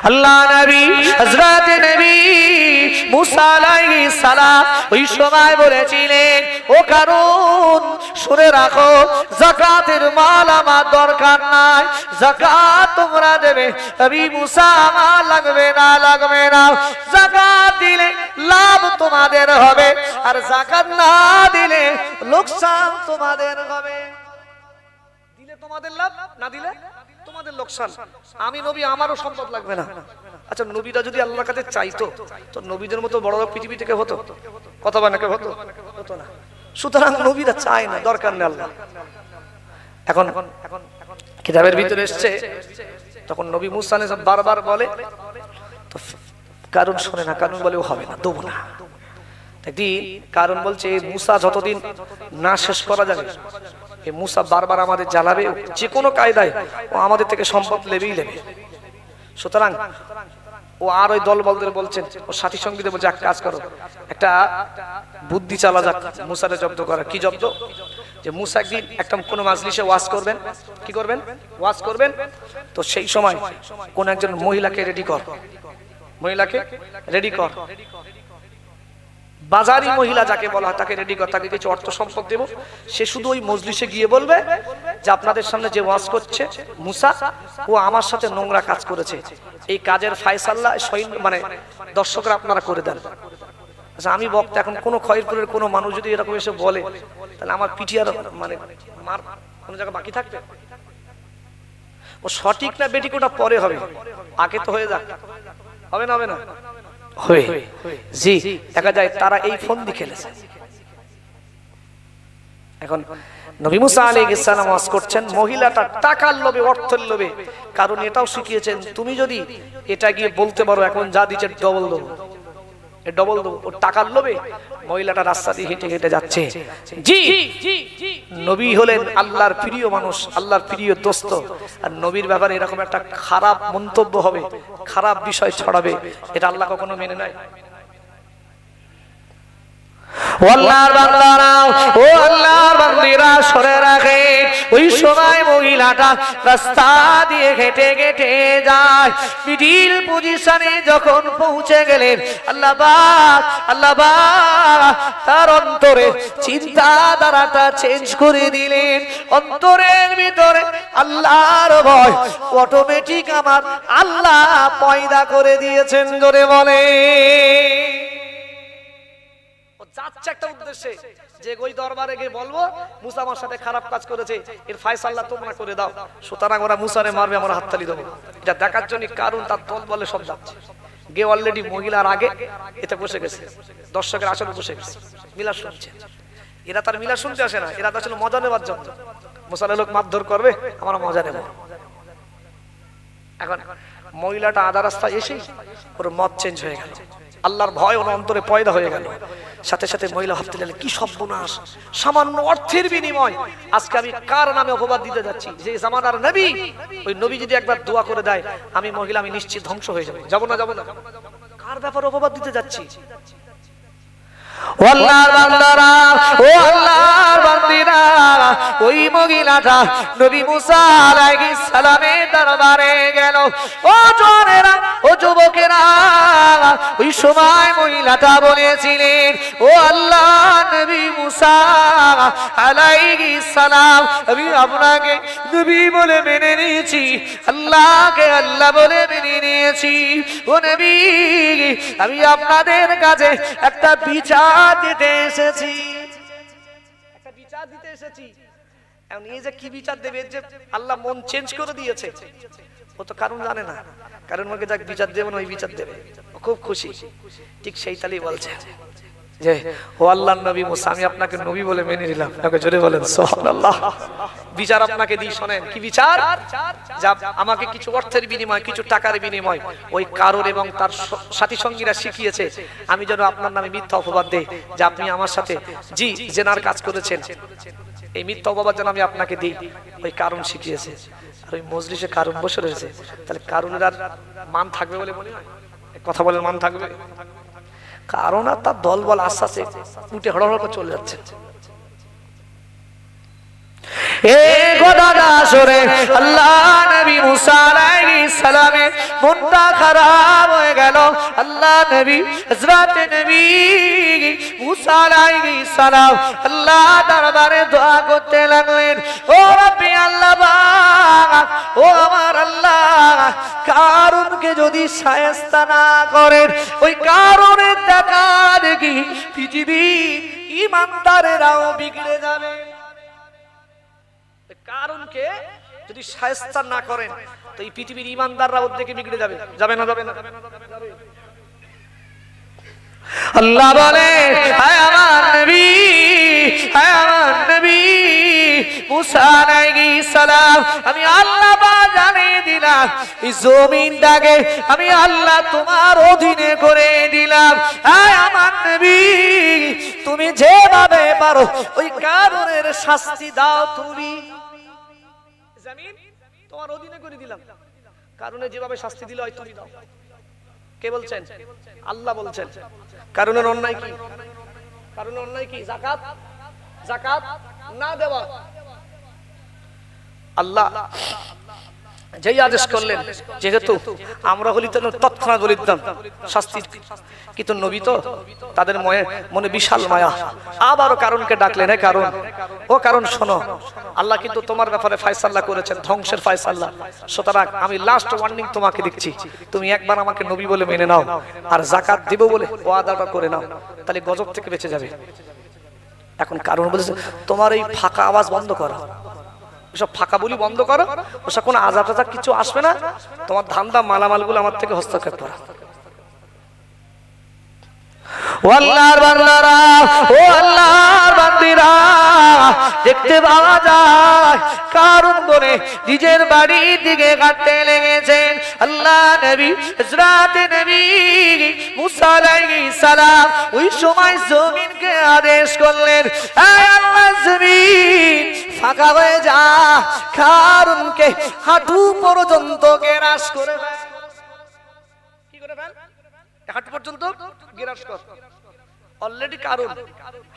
আল্লাহ নবী হযরত নবী মুসা আলাইহিস সালাম ওই সময় বলেছিলেন, ও কারুন শুনে রাখো, যাকাতের মাল আমার দরকার নাই, যাকাত তোমরা দেবে। নবী মুসা আমার লাগবে না, লাগবে না। যাকাত দিলে লাভ তোমাদের হবে, আর যাকাত না দিলে লোকসান তোমাদের হবে। দিলে তোমাদের লাভ, না দিলে তোমাদের লোকসান। আমি নবী, আমারও সম্পদ লাগবে না। আচ্ছা, নবীরা যদি আল্লাহর কাছে চাইতো তো নবীদের মতো বড় পৃথিবী থেকে হতো? কথা বলে নাকি হতো? হতো না। সুতরাং নবীরা চায় না, দরকার নেই আল্লাহ। এখন কিতাবের ভিতরে এসছে, তখন নবী মুসা বারবার বলে, তো কারণ শোনে না, কারণ বলে ও হবে না, দেবো না। একদিন কারণ বলছে মুসা যতদিন না শেষ করা যাবে, এই মুসা বারবার আমাদের জ্বালাবে, যে কোনো কায়দায় ও আমাদের থেকে সম্পদ লেবেই লেবে। সুতরাং ও আর ওই দল বলদের বলছেন, ও সাথী সঙ্গীদের বলছে এক কাজ করো, একটা বুদ্ধি চালা যাক মুসারে জব্দ করা। কি জব্দ? যে মুসা একদিন একটা কোনো মাজলিসে ওয়াজ করবেন। কি করবেন? ওয়াজ করবেন। তো সেই সময় কোন একজন মহিলাকে রেডি কর, মহিলাকে রেডি কর, বাজারি মহিলা যাকে বলা হয় তাকে রেডি কর, তাকে কিছু অর্থ সম্পদ দেব। সে শুধু ওই মজলিসে গিয়ে বলবে যে আপনাদের সামনে যে ওয়াজ করছে মুসা, ও আমার সাথে নোংরা কাজ করেছে, এই কাজের ফায়সালা মানে দর্শকরা আপনারা করে দেন। আচ্ছা, আমি বক্তা, এখন কোনো খয়রপুরের কোনো মানুষ যদি এরকম এসে বলে, তাহলে আমার পিঠি আর মানে মার কোনো জায়গা বাকি থাকবে? ও সঠিক না বেঠিক ওটা পরে হবে, আগে তো হয়ে যাক। হবে না হবে না হবে জি দেখা যায় তারা এই ফন্দি খেলেছে এখন নবী মুসা আলাইহিস সালাম ওয়াজ করছেন মহিলাটা টাকার লোভে অর্থের লোভে কারণ এটাও শিখিয়েছেন তুমি যদি এটা গিয়ে বলতে পারো এখন যা দিচ্ছে ডবল দেবো ডবল দেবো ও টাকার লোভে মহিলাটা রাস্তা দিয়ে হেঁটে হেঁটে যাচ্ছে জি নবী হলেন আল্লাহর প্রিয় মানুষ আল্লাহর প্রিয় দোস্ত আর নবীর ব্যাপারে এরকম একটা খারাপ মন্তব্য হবে খারাপ বিষয় ছড়াবে এটা আল্লাহ কখনো মেনে নেয় আল্লাহর বান্দারা ও আল্লাহর বান্দিরা শুনে রাখেন ওই সময় মহিলাটা রাস্তা দিয়ে হেঁটে হেঁটে যায় মিডিল পজিশনে যখন পৌঁছে গেলেন আল্লাহ পাক তার অন্তরে চিন্তাধারাটা চেঞ্জ করে দিলেন অন্তরের ভিতরে আল্লাহর ভয় অটোমেটিক আমার আল্লাহ পয়দা করে দিয়েছেন জোরে বলে যাচ্ছে একটা উদ্দেশ্যে যে ওই দরবারে গিয়ে বলবো মুসা আমার সাথে খারাপ কাজ করেছে এর ফায়সালা তোমরা করে দাও সুতরাং ওরা মুসারে মারবে আমরা হাততালি দেবো এটা দেখার জন্য কারণ তার দল বলে সব যাচ্ছে গে অলরেডি মহিলার আগে এতে বসে গেছে দর্শকের আসলে বসে গেছে মিলা শুনছে এরা তার মিলা শুনতে আসে না এরা আসলে মজা নেবার জন্য মুসালে লোক মারধর করবে আমরা মজা নেব এখন মহিলাটা আধা রাস্তায় এসে ওর মত চেঞ্জ হয়ে গেল আল্লাহর ভয় ওর অন্তরে পয়দা হয়ে গেল সাথে সাথে মহিলা ভাবতে লাগলেন কি সর্বনাশ সামান্য অর্থের বিনিময় আজকে আমি কার নামে অপবাদ দিতে যাচ্ছি যে জামানার নবী ওই নবী যদি একবার দোয়া করে দেয় আমি মহিলা আমি নিশ্চিত ধ্বংস হয়ে যাবো যাব না কার ব্যাপারে অপবাদ দিতে যাচ্ছি আল্লাহর বান্দারা ও আল্লাহর বান্দিরা ওই মহিলাটা নবী মুসা আলাইহিস সালামের দরবারে গেল ও জওয়ানেরা ও যুবকেরা ওই সময় মহিলাটা বলেছিলেন ও আল্লাহ নবী মুসা আলাইহিস সালাম আমি আপনাকে নবী বলে মেনে নিয়েছি আল্লাহকে আল্লাহ বলে মেনে নিয়েছি ও নবী আমি আপনাদের কাছে একটা বিচার দিতে এসেছি একটা বিচার দিতে এসেছি এখন এই যে কি বিচার দেবে যে আল্লাহ মন চেঞ্জ করে দিয়েছে ও তো কারণ জানে না কারণ ওকে যাক বিচার দেবে না ওই বিচার দেবে ও খুব খুশি ঠিক সেই তালি বলছে যে ও আল্লাহর নবী মুসা আমি আপনাকে নবী বলে মেনে নিলাম আপনাকে জোরে বলেন সুবহানাল্লাহ বিচার আপনাকে দিই শোনেন কি বিচার যা আমাকে কিছু অর্থের বিনিময় কিছু টাকার বিনিময় ওই কারণ এবং তার সাথী সঙ্গীরা শিখিয়েছে আমি যেন আপনার নামে মিথ্যা অপবাদ দেই যে আপনি আমার সাথে জি জেনার কাজ করেছেন এই মিথ্যা অপবাদ যেন আমি আপনাকে দিই ওই কারণ শিখিয়েছে আর ওই মজলিসে কারণ বসে রয়েছে তাহলে কারণের আর মান থাকবে বলে মনে হয় কথা বলে মান থাকবে কারণ আর তার দল বল আস্তে আস্তে উঠে হড়হড় করে চলে যাচ্ছে আল্লাহ নবী মুসা আলাইহিস সালামের মনটা খারাপ হয়ে গেল আল্লাহ নবী হযরত নবী মুসা আলাইহিস সালাম আল্লাহ দরবারে দোয়া করতে লাগলেন ও রব্বি আল্লাহ পাক ও আমার আল্লাহ কারণকে যদি শায়েস্তা না করেন ওই কারণের দেখা দেখি পৃথিবীর ঈমানদারেরাও বিগড়ে যাবে কারণকে যদি শায়েস্তা না করেন তো এই পৃথিবীর ঈমানদাররা ওর দিকে বিগড়ে যাবে যাবে না আল্লাহ বলে হে আমার নবী মুসা আলাইহিস সালাম আমি আল্লাহ জানিয়ে দিলাম এই জমিনটাকে আমি আল্লাহ তোমার অধীনে করে দিলাম হে আমার নবী তুমি যেভাবে পারো ওই কারণের শাস্তি দাও তুমি জমিন তোমার অধীনে করে দিলাম কারণে যেভাবে শাস্তি দিলে হয় তুমি দাও কে বলছেন আল্লাহ বলছেন কারণের অন্যায় কি যাকাত না দেওয়া আল্লাহ যেই আদেশ করলেন যেহেতু আমরা হলি তৎক্ষণাৎ বলে দিতাম শাস্তি কিন্তু নবী তো তাদের মনে বিশাল মায়া আবারও কারণকে ডাকলেন হে কারণ ও কারণ শোনো আল্লাহ কিন্তু তোমার ব্যাপারে ফয়সালা করেছেন ধ্বংসের ফয়সালা সুতরাং আমি লাস্ট ওয়ার্নিং তোমাকে দিচ্ছি তুমি একবার আমাকে নবী বলে মেনে নাও আর যাকাত দিব বলে ওয়াদাটা করে নাও তাহলে গজব থেকে বেঁচে যাবে এখন কারণ বলেছে তোমার এই ফাঁকা আওয়াজ বন্ধ করো ওসব ফাঁকা বলি বন্ধ করো ওসব কোনো আজাব টাজাব কিছু আসবে না তোমার ধান্দা মালামালগুলো আমার থেকে হস্তক্ষেপ করা ও আল্লাহর বান্দারা, ও আল্লাহর বান্দিরা, দেখতে পাওয়া যায় কারণ বলে নিজের বাড়ির দিকে কাটতে লেগেছেন। আল্লাহ নবী হযরত নবী মুসা আলাইহিস সালাম ওই সময় জমিনকে আদেশ করলেন, হে আল্লাহ জমিন ফাঁকা হয়ে যা, কারণকে হাঁটু পর্যন্ত গ্রাস করে ফেল। কি করে ফেল? হাঁটু পর্যন্ত গ্রাস কর। অলরেডি কারণ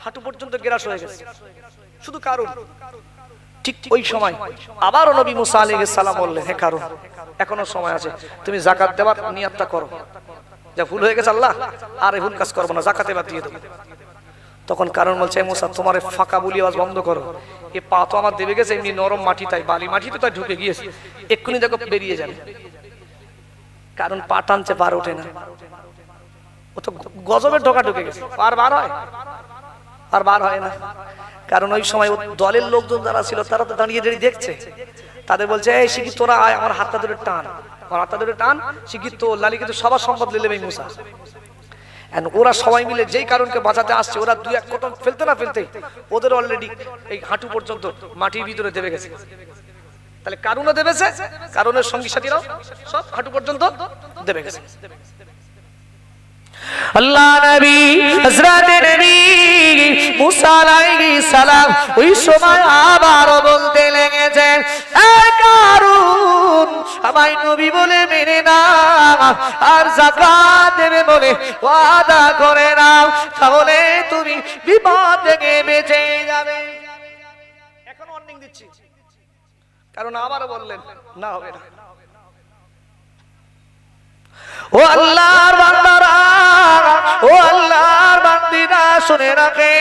হাঁটু পর্যন্ত গ্রাস হয়ে গেছে, শুধু কারণ। ঠিক ওই সময় আবার নবী মুসা আলাইহিস সালাম বললেন, হে কারণ এখনো সময় আছে, তুমি যাকাত দেওয়ার নিয়তটা করো। যা ভুল হয়ে গেছে আল্লাহ আর এই ভুল কাজ করবো না, যাকাত এবার দিয়ে দেবো। তখন কারণ বলছে, মুসা তোমার ফাঁকা বলি আওয়াজ বন্ধ করো, এ পা তো আমার দেবে গেছে এমনি নরম মাটি, তাই বালি মাটি তো তাই ঢুকে গিয়েছে, এক্ষুনি দেখো বেরিয়ে যাবে। কারণ পা টানছে, বার ওঠে না, ও তো গজবের ঢোকা ঢুকে গেছে, আর বার হয়? আর বার হয় না। কারণ ওই সময় দলের লোকজন যারা ছিল তারা তো দাঁড়িয়ে দাঁড়িয়ে দেখছে, তাদের বলছে, এই শিখি তোরা আয়, আমার হাতটা ধরে টান, আমার হাতটা ধরে টান, শিখি তো লালি কিন্তু সবার সম্পদ নিয়ে নেবে মুসা। ওরা সবাই মিলে যেই কারণকে বাঁচাতে আসছে, ওরা দুই এক কদম ফেলতে না ফেলতে ওদের অলরেডি এই হাঁটু পর্যন্ত মাটির ভিতরে দেবে গেছে। তাহলে কারণও দেবেছে, কারণের সঙ্গী সাথীরাও সব হাঁটু পর্যন্ত দেবে গেছে। আল্লাহ নবী হযরত নবী মুসা আলাইহিস সালাম ওই সময় আবার বলতে লেগেছেন, এ কারুন আমায় নবী বলে মেনে নাও আর যাকাত দেবে বলে ওয়াদা করে নাও, তাহলে তুমি বিপদ থেকে বেঁচে যাবে। এখন ওয়ার্নিং দিচ্ছি, কারণ আবার বললেন না হবে না। ও আল্লাহর বান্দারা, ও আল্লাহর বান্দিরা শুনে রাখে,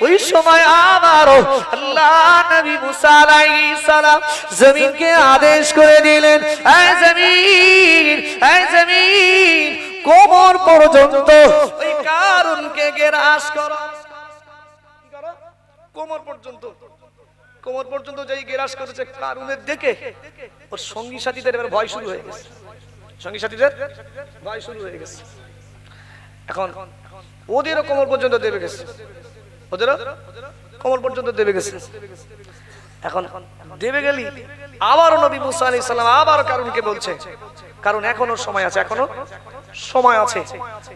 ওই সময় আবারও আল্লাহ নবী মুসা আলাইহিস সালাম জমিনকে আদেশ করে দিলেন, হে জমিন, হে জমিন কোমর পর্যন্ত ওই কারণকে গ্রাস করো। কি করো? কোমর পর্যন্ত। কোমর পর্যন্ত যেই গ্রাস করেছে কারণের দেখে ওর সঙ্গী সাথীদের এবার ভয় শুরু হয়ে গেছে, সঙ্গী সাথীদের ভয় শুরু হয়ে গেছে। এখন ওদেরও কোমর পর্যন্ত দেবে গেছে, ওদেরও কোমর পর্যন্ত দেবে গেছে। এখন দেবে গেলি আবারও নবী মুসা আলাইহিস সালাম আবার কারণকে বলছে, কারণ এখনো সময় আছে, এখনো সময় আছে,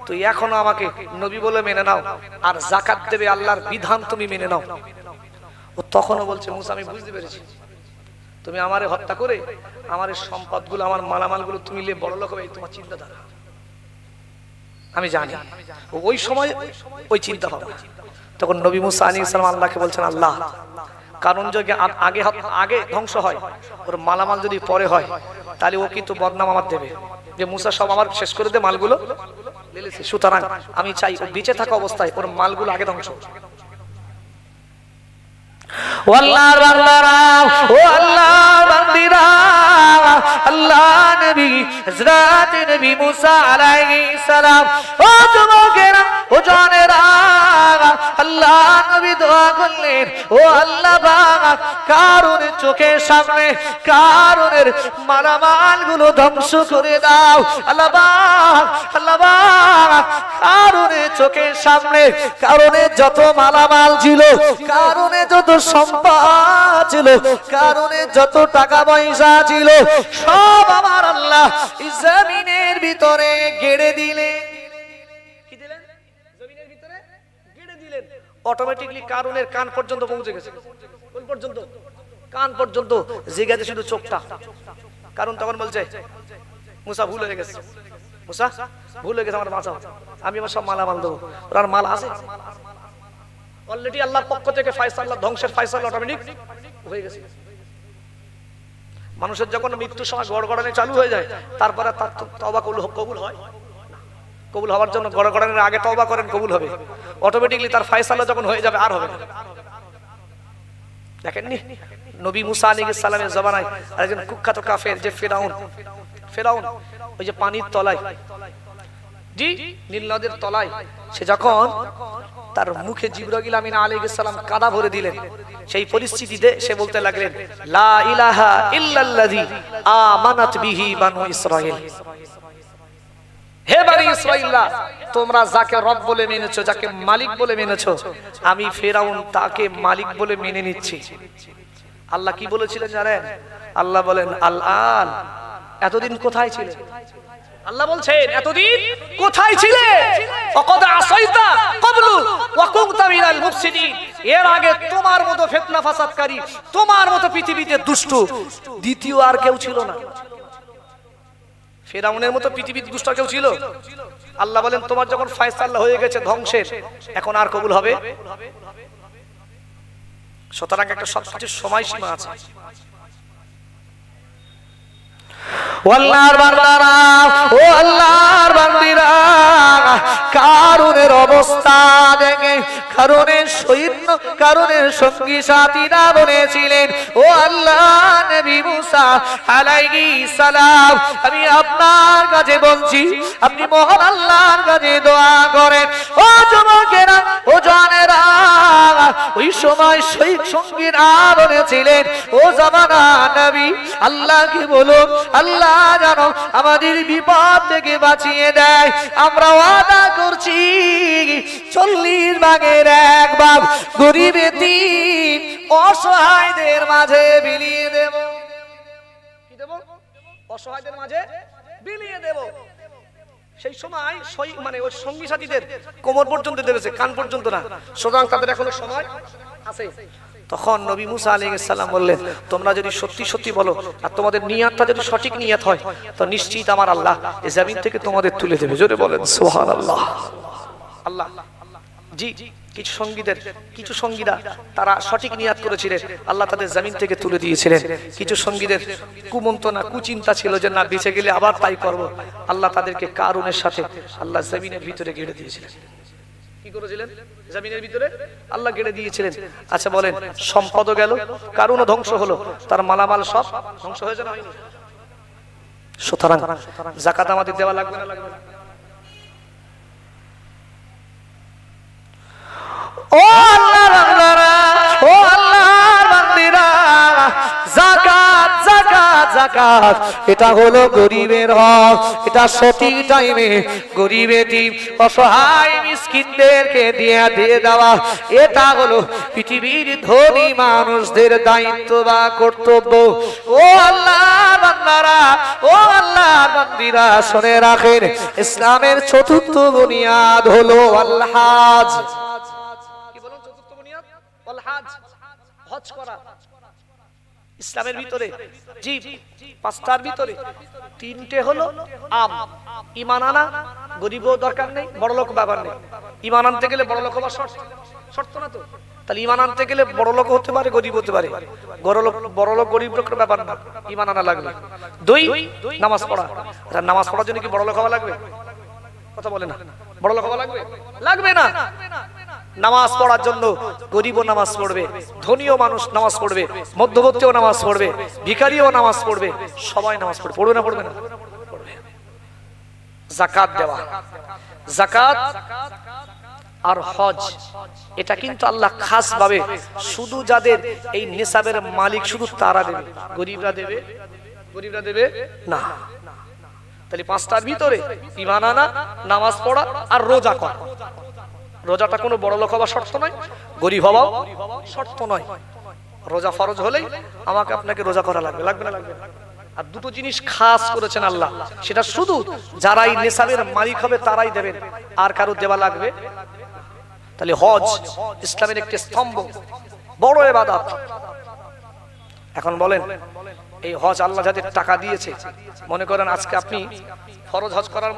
তুই এখনো আমাকে নবী বলে মেনে নাও আর যাকাত দেবে আল্লাহর বিধান তুমি মেনে নাও। ও তখনও বলছে, মুসা আমি বুঝতে পেরেছি, তুমি আমারে হত্যা করে আমার সম্পদগুলো, আমার মালামালগুলো তুমি নিয়ে বড় লোক হবে, তোমার চিন্তাধারা আমি জানি। ওই সময় ওই চিন্তা ভাবনা। তখন নবী মুসা আলাইহিস সালাম আল্লাহকে বলছেন, আল্লাহ কারণ যদি আগে আগে ধ্বংস হয়, ওর মালামাল যদি পরে হয়, তাহলে ও কিন্তু বদনাম আমার দেবে যে মুসা সব আমার শেষ করে দে, মালগুলো সুতরাং আমি চাই ও বেঁচে থাকা অবস্থায় ওর মালগুলো আগে ধ্বংস। ও আল্লাহর বান্দারা, ও আল্লাহর বান্দিরা, আল্লাহ নবী হযরত নবী মুসা আলাইহিস সালাম, ও যুবকেরা, ও জানেরা, আল্লাহ নবী দোয়া করলেন, ও আল্লাহ পাক কারণের চোখের সামনে কারণের মালামালগুলো ধ্বংস করে দাও। আল্লাহ পাক, আল্লাহ পাক কারণের চোখের সামনে কারণের যত মালামাল ছিল, কারণের যত সম্পদ ছিল, কারণের যত টাকা পয়সা ছিল, সব আমার আল্লাহ জমিনের ভিতরে গেড়ে দিলেন। কি দিলেন? জমিনের ভিতরে গেড়ে দিলেন। অটোমেটিক্যালি কারণের কান পর্যন্ত পৌঁছে গেছে। কোন পর্যন্ত? কান পর্যন্ত। জিগাতে শুধু চোখটা। কারণ তখন বলছে, মুসা ভুল হয়ে গেছে, মুসা ভুল হয়ে গেছে, আমার বাঁচাও, আমি আমার সব মালামাল দেবো। ওর মাল আছে অলরেডি, আল্লাহর পক্ষ থেকে ফয়সালা, ধ্বংসের ফয়সালা অটোমেটিক হয়ে গেছে। মানুষের যখন মৃত্যুর সময় গড়গড়ানি চালু হয়ে যায়, তারপরে তার তওবা কবুল হয়। কবুল হওয়ার জন্য গড়গড়ানির আগে তওবা করেন, কবুল হবে। অটোমেটিকলি তার ফয়সালা যখন হয়ে যাবে আর হবে না। দেখেননি নবী মুসা আলাইহিস সালামের জমানায় আরেকজন কুখ্যাত কাফের যে ফেরাউন, ওই যে পানির তলায়, জি নীল নদের তলায়, সে যখন তার মুখে জিবরাইল আমিন আলাইহিস সালাম কাদা ভরে দিলেন, সেই পরিস্থিতিতে সে বলতে লাগলেন, লা ইলাহা ইল্লাল্লাযী আমানাত বিহি বানু ইসরাঈল। হে বনি ইসরাঈলরা, তোমরা যাকে রব বলে মেনেছো, যাকে মালিক বলে মেনেছো, আমি ফেরাউন তাকে মালিক বলে মেনে নিচ্ছি। আল্লাহ কি বলেছিলেন জানেন? আল্লাহ বলেন আল-আন, এতদিন কোথায় ছিলে? আল্লাহ বলছেন এতদিন কোথায় ছিলে? ওয়াকাদ আসাইতা ক্বাবলু ওয়া কুনতা মিনাল মুফসিদিন, এর আগে তোমার মতো ফিতনা ফাসাদকারী, তোমার মতো পৃথিবীতে দুষ্ট দ্বিতীয় আর কেউ ছিল না। ফেরাউনের মতো পৃথিবীতে দুষ্ট কেউ ছিল? আল্লাহ বলেন তোমার যখন ফয়সালা হয়ে গেছে ধ্বংসের, এখন আর কবুল হবে? সুতরাং একটা সবকিছুর সময়সীমা আছে। ও আল্লাহর বান্দারা, ও আল্লাহর বান্দিরা, কারুনের অবস্থা দেখে কারুনের সৈন্য, কারুনের সঙ্গী সাথীরা বলেছিলেন, ও আল্লাহ নবী মুসা আলাইহিস সালাম, আমি আপনার কাছে বলছি, আপনি মহান আল্লাহর কাছে দোয়া করেন। ও যুবকেরা, ও জওয়ানেরা, ওই সময় সঙ্গীরা বলেছিলেন, ও জামানা নবী, আল্লাহকে বলুন, আল্লাহ জানো আমাদের বিপদ থেকে বাঁচিয়ে দেয়। আমরা ওয়াদা করছি 40 ভাগের 1 ভাগ গরিব এতিম অসহায়দের মাঝে বিলিয়ে দেব। কি দেব? অসহায়দের মাঝে বিলিয়ে দেব। সেই সময় মানে ওই সঙ্গী সাথীদের কোমর পর্যন্ত দেবেছে, কান পর্যন্ত না, সুতরাং তাদের এখনো সময় আছে। তখন নবী মুসা আলাইহিস সালাম বললেন, তোমরা যদি সত্যি সত্যি বলো আর তোমাদের নিয়তটা যদি সঠিক নিয়ত হয়, তো নিশ্চিত আমার আল্লাহ এই জমিন থেকে তোমাদের তুলে দেবে। জোরে বলেন সুবহানাল্লাহ। আল্লাহ জি, কিছু সঙ্গীরা তারা সঠিক নিয়াত করেছিলেন, আল্লাহ তাদের জমিন থেকে তুলে দিয়েছিলেন। কিছু সঙ্গীদের কুমন্ত্রণা, কুচিন্তা ছিল যে না, বেঁচে গেলে আবার তাই করব। আল্লাহ তাদেরকে কারুনের সাথে আল্লাহ জমিনের ভিতরে গেড়ে দিয়েছিলেন। কি করেছিলেন? জমিনের ভিতরে আল্লাহ গেড়ে দিয়েছিলেন। আচ্ছা বলেন, সম্পদও গেল, কারুনও ধ্বংস হলো, তার মালামাল সব ধ্বংস হয়ে যায় না হয়নি? সুতরাং যাকাত আমাদের দেওয়া লাগবে না লাগবে না? ও আল্লাহর বান্দারা, ও আল্লাহর বান্দিরা, যাকাত যাকাত যাকাত এটা হলো গরিবের হক। এটা সঠিক টাইমে গরিব এতিম অসহায় মিসকিনদেরকে দিয়ে দেওয়া, এটা হলো পৃথিবীর ধনী মানুষদের দায়িত্ব বা কর্তব্য। ও আল্লাহর বান্দারা, ও আল্লাহর বান্দিরা, শুনে রাখেন, ইসলামের চতুর্থ বুনিয়াদ হলো আল হজ। হজ করা ইসলামের ভিতরে জি 5টার ভিতরে 3টে হলো আম। ঈমান আনা, গরিবও দরকার নেই, বড়লোক ব্যাপার নেই। ঈমান আনতে গেলে বড়লোক হওয়া শর্ত না তো? তাহলে ঈমান আনতে গেলে বড়লোক হতে পারে, গরিব হতে পারে। বড়লোক গরিব লোকের ব্যাপার না, ঈমান আনা লাগবে। 2 নামাজ পড়া। নামাজ পড়ার জন্য কি বড়লোক হওয়া লাগবে? কথা বলে না, বড়লোক হওয়া লাগবে? লাগবে না। নামাজ পড়ার জন্য গরিবও নামাজ পড়বে, ধনীও মানুষ নামাজ পড়বে, মধ্যবর্তীও নামাজ পড়বে, ভিখারিও নামাজ পড়বে, সবাই নামাজ পড়বে। পড়বে না? পড়বে না? পড়বে। যাকাত দেওয়া, যাকাত আর হজ, এটা কিন্তু আল্লাহ খাস ভাবে শুধু যাদের এই নিসাবের মালিক শুধু তারা দেবে, গরিবরা দেবে? গরিবরা দেবে না। তাহলে 5টার ভিতরে ঈমান আনা, নামাজ পড়া আর রোজা করা। রোজাটা কোনো বড় লোক হওয়া শর্ত নয়, গরিব হওয়াও শর্ত নয়। রোজা ফরজ হলেই আমাকে আপনাকে রোজা করা লাগবে, লাগবে না? লাগবে। আর 2টো জিনিস খাস করেছেন আল্লাহ, সেটা শুধু যারাই নেশাবের মালিক হবে তারাই দেবেন, আর কারো দেওয়া লাগবে। তাহলে হজ ইসলামের একটি স্তম্ভ, বড় ইবাদত। এখন বলেন, এই হজ আল্লাহ যাদের টাকা দিয়েছে, মনে করেন আজকে আপনি ফরজ হজ করার